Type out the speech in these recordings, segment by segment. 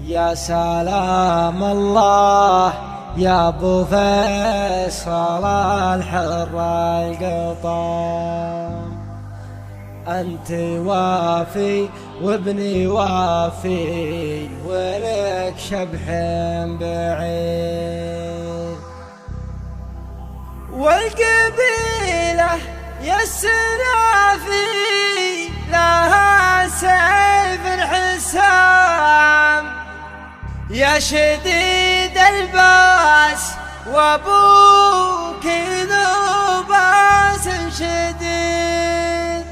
يا سلام الله يا ابو فيصل الحر القطام، انت وافي وابني وافي ولك شبح بعيد، والقبيلة يا السنافي لها سيف الحسام، يا شديد الباس وابوك ذو باس شديد،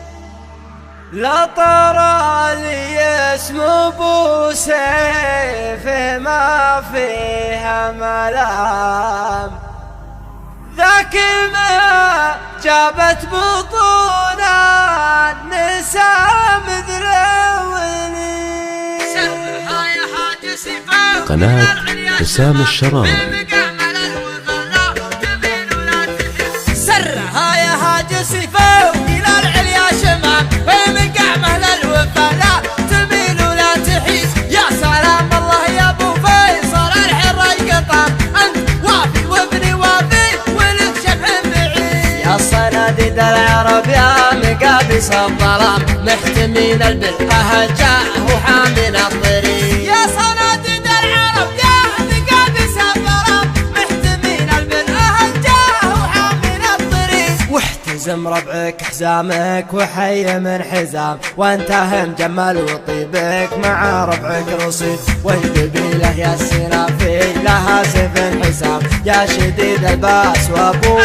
لا طرى لي اسم ابو سيف ما فيها ملام، ذاك ما جابت بطون النساء مثل ولي. قناة حسام الشراوي. سرها يا هاج سيفه وإلى العليا شمام، بمقامه للوفا لا تميل ولا تحيد. يا سلام الله يا ابو فيصل الحر القطام، انت وافي وابني وافي ولك شبح بعيد. يا صناديد العرب يا مقابس الظلام، محتمين بالأهجاء وحامل الطريق. يا صناديد العرب يا مقابس الظلام، محتمين بالأهجاء وحامل الطريق. واحتزم ربعك حزامك وحي من حزام، وانتهى مجمل وطيبك مع ربعك رصيد، والقبيلة يا السنافي لها سيف حسام، يا شديد الباس وابوك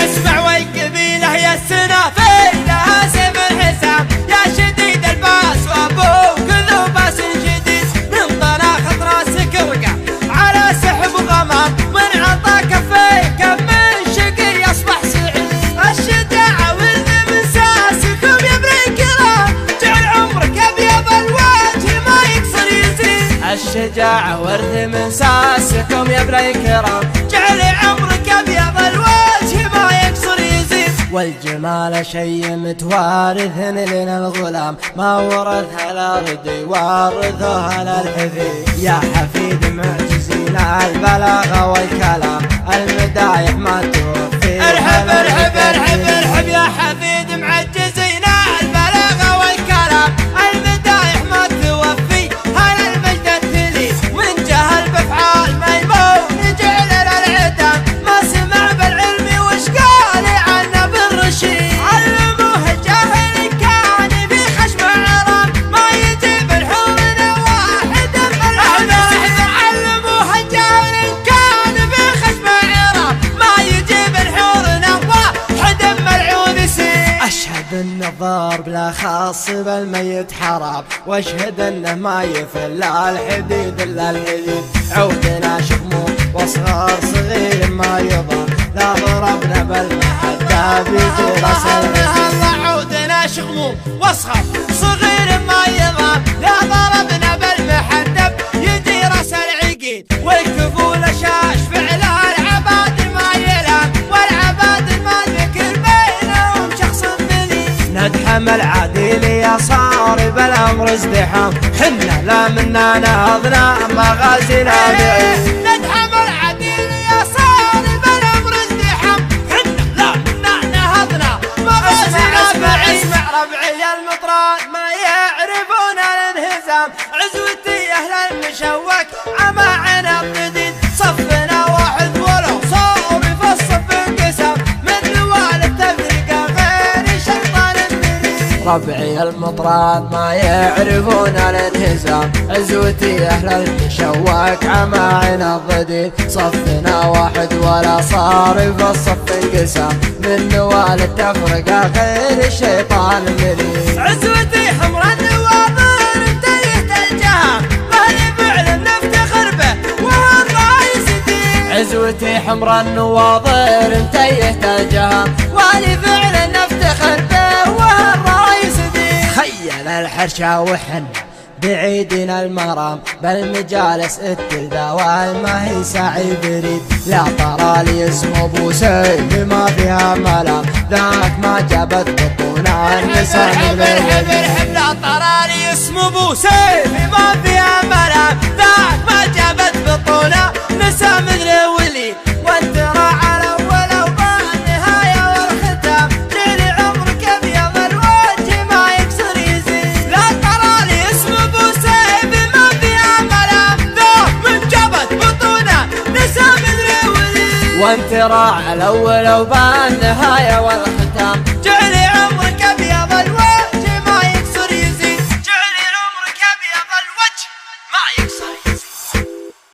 اسمع والقبيلة يا السنافي لها سيف الحسام، يا شديد الباس وابوك ذو باس شديد. من طلاق راسك رقع على سحب غمام، من عطا كفيك من شقي يصبح سعيد. الشجاعة ولد من ساسكم يا ابن الكرام، جعل عمرك ابيض الوجه ما يقصر يزيد. الشجاعة ورث من ساسكم يا ابن الكرام، جعل عمرك ابيض الوجه ما يقصر يزيد. والجمال شي متوارث لنا الغلام، ما ورثها الارض وارثها للحفيد. يا حفيد معجزين البلاغة والكلام، المدايح ما توفي. ارحب ارحب ارحب ارحب يا حفيد معجزين البلاغة والكلام، المدايح ما توفي هلا المجد التلي. من جهل بافعال ميمون جعل للعدام، ما سمع بالعلم وش قال عنه بالرشيد. علموه الجاهل كان في خشم عرام، ما يجيب الحور واحد ملعون. علموه الجاهل كان في خشم عرام، ما يجيب الحور واحد ملعون يسير. أشهد أن الضرب لا خاص بالميت حرام، واشهد أنه ما يفل الحديد إلا الحديد. عودنا شكمو واصغر صغير ما يضر، لا ضربنا بالمحدة بيجي راس العقيد. عودنا شغمو واصغر صغير ما يضر، لا ضربنا بالمحدب يجي راس العقيد. والكفول شاش فعل العباد ما يلام، والعباد ما ذكر بينهم شخص ذليل. ندحم العديل يا صارب الأمر ازدحام، حنا لا منا نهضنا مغازينا بعيد. ندحم العديل يا صارب الأمر ازدحام، حنا لا منا نهضنا مغازينا بعيد. اسمع ربعي المطران ما يعرفون الانهزام، عزوتي أهل المشوك عماعنا الجديد. صفنا واحد ولو صار في الصف انقسام، من نوال التفرقة غير شيطان الدليل. ربعي المطران ما يعرفون الانهزام، عزوتي أهل المشوك عماعنا الضديد. صفنا واحد ولا صار في الصف انقسام، من نوال التفرقة غير الشيطان المريد. عزوتي حمر النواظر انتهت الجهام، مهلي فعل نفتخر به وهو الرئيس دين. عزوتي حمر النواظر انتهت الجهام، والي فعل نفتخر به وهو الرئيس دين. خيل الحرشة وحن بعيدنا المرام بالمجالس التلذا والما هي سعي بريد لا طرى لي اسمه ابو سيف ما فيها ملام ذاك ما جابت بطونا النساء حب لا طرى لي اسمه ابو سيف ما فيها ملام ذاك ما جابت بطونا نساء مثل ولي وانت راعى الاول وبالنهايه والختام ليلي عمرك ابيض الوجه ما يكسر يزيد لا ترى لي اسم ابو سيف ما فيها ملام ذاك من جابت بطونا نساء مثل ولي وانت راعى الاول وبالنهايه والختام